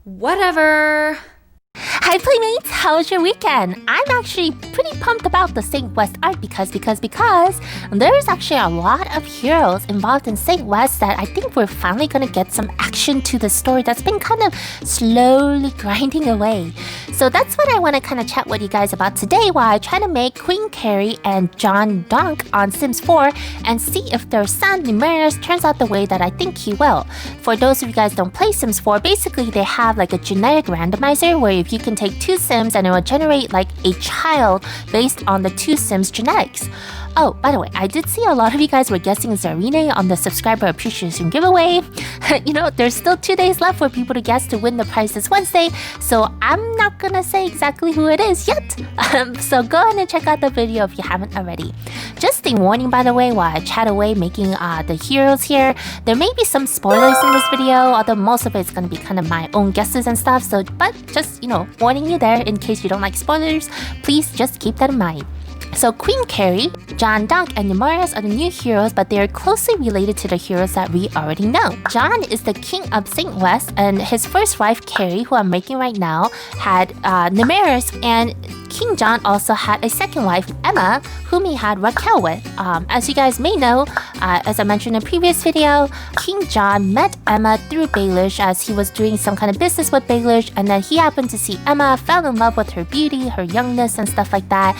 Whatever. Hi Playmates, how was your weekend? I'm actually pretty pumped about the Saint West arc because there's actually a lot of heroes involved in Saint West that I think we're finally gonna get some action to the story that's been kind of slowly grinding away. So that's what I want to kind of chat with you guys about today while I try to make Queen Carrie and John Donk on Sims 4 and see if their son Nemeris turns out the way that I think he will. For those of you guys who don't play Sims 4, basically they have like a genetic randomizer where if you can take two Sims and it will generate like a child based on the two Sims genetics. Oh, by the way, I did see a lot of you guys were guessing Zarine on the subscriber appreciation giveaway. There's still 2 days left for people to guess to win the prize this Wednesday, so I'm not gonna say exactly who it is yet. So go ahead and check out the video if you haven't already. Just a warning, by the way, while I chat away making the heroes here, there may be some spoilers in this video, although most of it's gonna be kind of my own guesses and stuff. So, but just warning you there in case you don't like spoilers. Please just keep that in mind. So Queen Carrie, John Donk, and Nemeris are the new heroes, but they are closely related to the heroes that we already know. John is the king of Saint West, and his first wife, Carrie, who I'm making right now, had Nemeris, and King John also had a second wife, Emma, whom he had Raquel with. As you guys may know, as I mentioned in a previous video, King John met Emma through Baelish as he was doing some kind of business with Baelish, and then he happened to see Emma, fell in love with her beauty, her youngness, and stuff like that.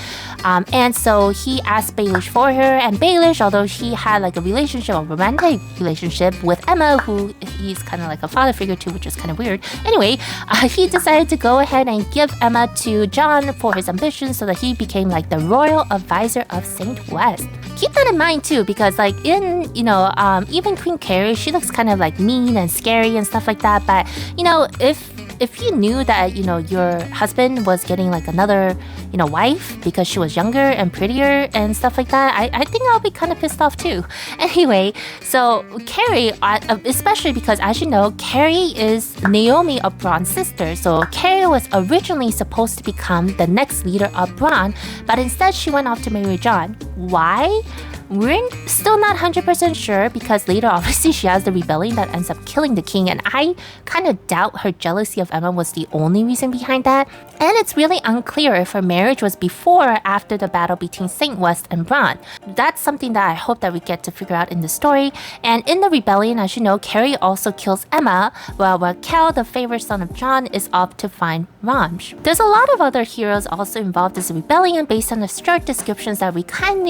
And so he asked Baelish for her, and Baelish, although he had like a romantic relationship with Emma, who he's kind of like a father figure to, which is kind of weird. Anyway, he decided to go ahead and give Emma to John for his ambitions so that he became like the royal advisor of Saint West. Keep that in mind too, because like in, even Queen Carrie, she looks kind of like mean and scary and stuff like that. But, if you knew that, your husband was getting like another, wife because she was younger and prettier and stuff like that, I think I'll be kind of pissed off too. Anyway, so Carrie, especially because as you know, Carrie is Naomi of Braun's sister. So Carrie was originally supposed to become the next leader of Braun, but instead she went off to marry John. Why? We're still not 100% sure because later obviously she has the rebellion that ends up killing the king, and I kind of doubt her jealousy of Emma was the only reason behind that. And it's really unclear if her marriage was before or after the battle between Saint West and Braun. That's something that I hope that we get to figure out in the story. And in the rebellion, as you know, Carrie also kills Emma, while Raquel, the favorite son of John, is off to find Ramj. There's a lot of other heroes also involved in this rebellion based on the short descriptions that we can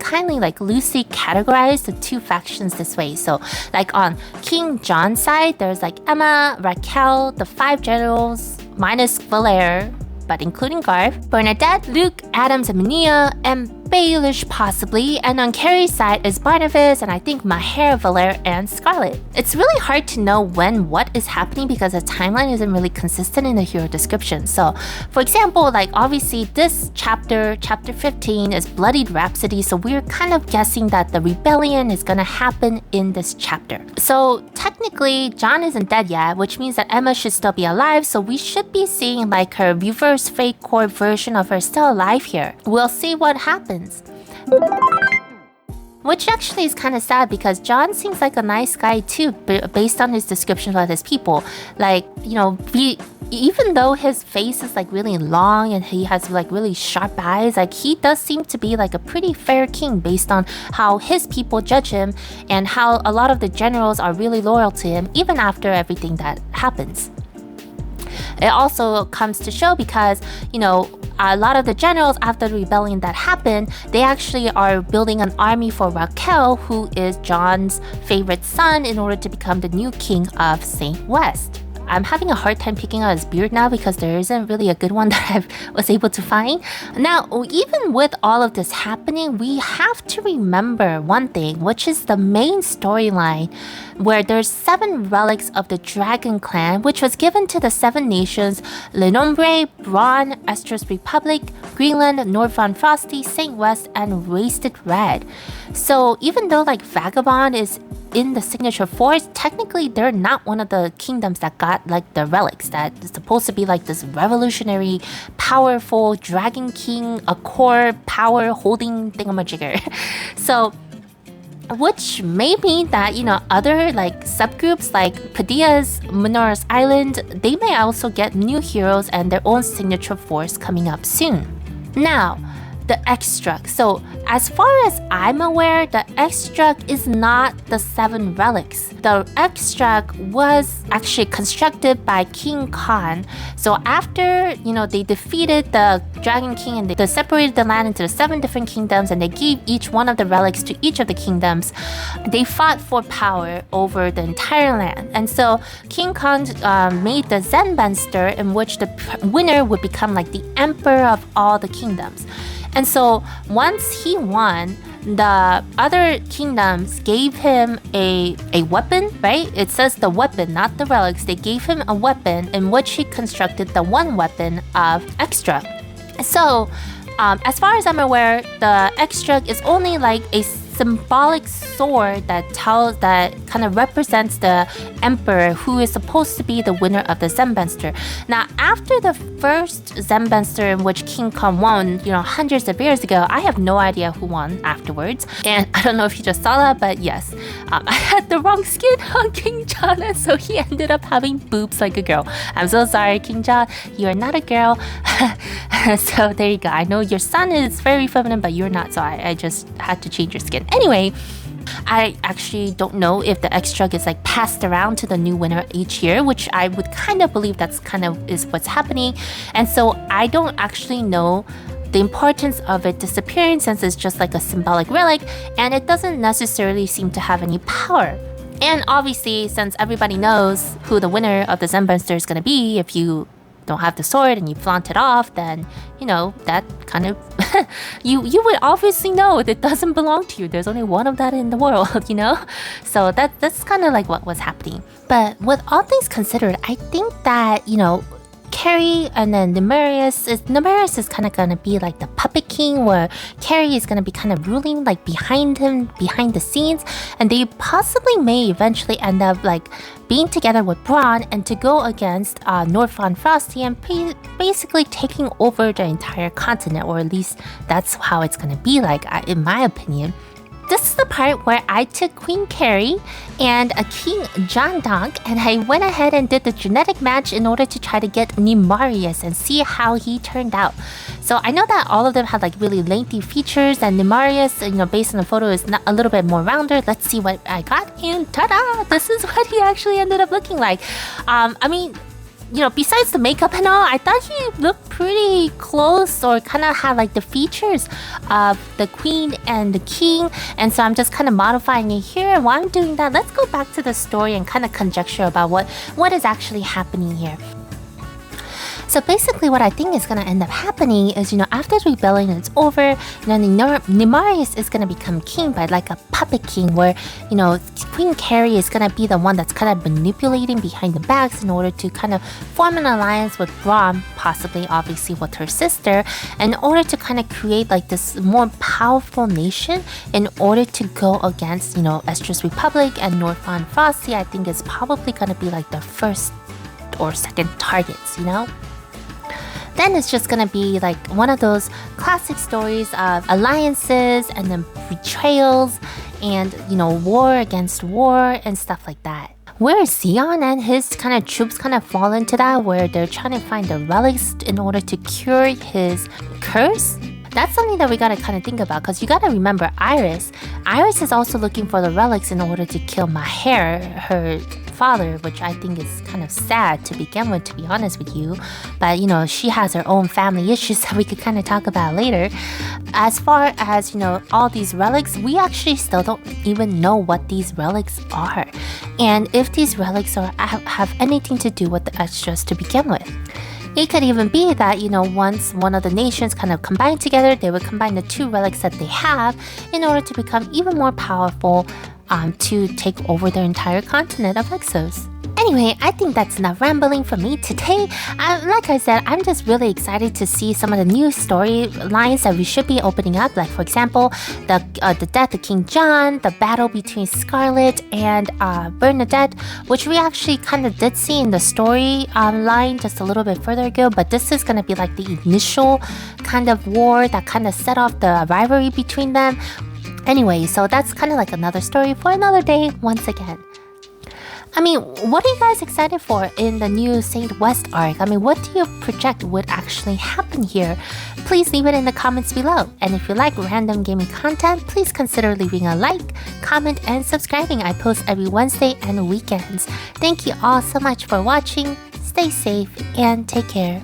kindly like loosely categorize the two factions this way. So like on King John's side, there's like Emma, Raquel, the 5 generals, minus Valere, but including Garth, Bernadette, Luke, Adams, and Mania, and Baelish possibly, and on Carrie's side is Barnabas, and I think Maher, Valere, and Scarlet. It's really hard to know when what is happening because the timeline isn't really consistent in the hero description. So, for example, like obviously this chapter 15, is Bloodied Rhapsody, so we're kind of guessing that the rebellion is gonna happen in this chapter. So technically, John isn't dead yet, which means that Emma should still be alive, so we should be seeing like her reverse fake core version of her still alive here. We'll see what happens. Which actually is kind of sad because John seems like a nice guy too, based on his description of his people. Like, even though his face is like really long and he has like really sharp eyes, like he does seem to be like a pretty fair king based on how his people judge him and how a lot of the generals are really loyal to him even after everything that happens. It also comes to show because, a lot of the generals after the rebellion that happened, they actually are building an army for Raquel, who is John's favorite son, in order to become the new king of Saint West. I'm having a hard time picking out his beard now because there isn't really a good one that I was able to find. Now, even with all of this happening, we have to remember one thing, which is the main storyline where there's 7 relics of the Dragon Clan, which was given to the 7 nations: Lenombre, Braun, Estro's Republic, Greenland, Nordvan Frosty, Saint West, and Wasted Red. So even though like Vagabond is in the signature force, technically they're not one of the kingdoms that got like the relics that is supposed to be like this revolutionary, powerful dragon king, a core power holding thingamajigger. So which may mean that, other like subgroups like Padilla's Minora's Island, they may also get new heroes and their own signature force coming up soon. Now, the X-Drug. So as far as I'm aware, the X-Drug is not the 7 relics. The X-Drug was actually constructed by King Khan. So after, they defeated the Dragon King and they separated the land into the 7 different kingdoms and they gave each one of the relics to each of the kingdoms, they fought for power over the entire land. And so King Khan made the Zenbunster, in which the winner would become like the emperor of all the kingdoms. And so once he won, the other kingdoms gave him a weapon, right? It says the weapon, not the relics. They gave him a weapon in which he constructed the one weapon of Extra. So as far as I'm aware, the Extra is only like a symbolic sword that kind of represents the emperor who is supposed to be the winner of the Zenbunster. Now, after the first Zenbunster in which King Kong won, hundreds of years ago, I have no idea who won afterwards. And I don't know if you just saw that, but yes, I had the wrong skin on King John, and so he ended up having boobs like a girl. I'm so sorry, King John, you are not a girl. So there you go. I know your son is very feminine, but you're not, so I just had to change your skin. Anyway, I actually don't know if the X-Drug is like passed around to the new winner each year, which I would kind of believe that's kind of is what's happening. And so I don't actually know the importance of it disappearing, since it's just like a symbolic relic and it doesn't necessarily seem to have any power. And obviously, since everybody knows who the winner of the Zenbunster is going to be, if you don't have the sword and you flaunt it off, then that kind of you would obviously know it doesn't belong to you. There's only one of that in the world, so that's kind of like what was happening. But with all things considered, I think that Carrie and then Nemeris is kind of gonna be like the puppet king, where Carrie is gonna be kind of ruling like behind the scenes, and they possibly may eventually end up like being together with Braun and to go against Northron Frosty and basically taking over the entire continent, or at least that's how it's gonna be like, in my opinion. This is the part where I took Queen Carrie and a King John Donk, and I went ahead and did the genetic match in order to try to get Nemeris and see how he turned out. So I know that all of them had like really lengthy features, and Nemeris, based on the photo, is a little bit more rounder. Let's see what I got, and ta-da! This is what he actually ended up looking like. Besides the makeup and all, I thought he looked pretty close, or kind of had like the features of the queen and the king. And so I'm just kind of modifying it here. And while I'm doing that, let's go back to the story and kind of conjecture about what is actually happening here. So basically what I think is going to end up happening is, after the rebellion is over, Nemeris is going to become king by like a puppet king, where, Queen Carrie is going to be the one that's kind of manipulating behind the backs in order to kind of form an alliance with Braun, possibly obviously with her sister, in order to kind of create like this more powerful nation in order to go against, Estra's Republic, and Northron Frosty, I think, is probably going to be like the first or second targets, Then it's just gonna be like one of those classic stories of alliances and then betrayals and, war against war and stuff like that. Where Xion and his kind of troops kind of fall into that, where they're trying to find the relics in order to cure his curse. That's something that we gotta kind of think about, because you gotta remember Iris. Iris is also looking for the relics in order to kill Maher, her father, which I think is kind of sad to begin with, to be honest with you. But, she has her own family issues that we could kind of talk about later. As far as, all these relics, we actually still don't even know what these relics are, and if these relics have anything to do with the extras to begin with. It could even be that, once one of the nations kind of combine together, they would combine the 2 relics that they have in order to become even more powerful, to take over their entire continent of Exos. Anyway, I think that's enough rambling from me today. Like I said, I'm just really excited to see some of the new storylines that we should be opening up. Like, for example, the death of King John, the battle between Scarlet and Bernadette, which we actually kind of did see in the story line just a little bit further ago. But this is going to be like the initial kind of war that kind of set off the rivalry between them. Anyway, so that's kind of like another story for another day once again. I mean, what are you guys excited for in the new Saint West arc? I mean, what do you project would actually happen here? Please leave it in the comments below. And if you like random gaming content, please consider leaving a like, comment, and subscribing. I post every Wednesday and weekends. Thank you all so much for watching. Stay safe and take care.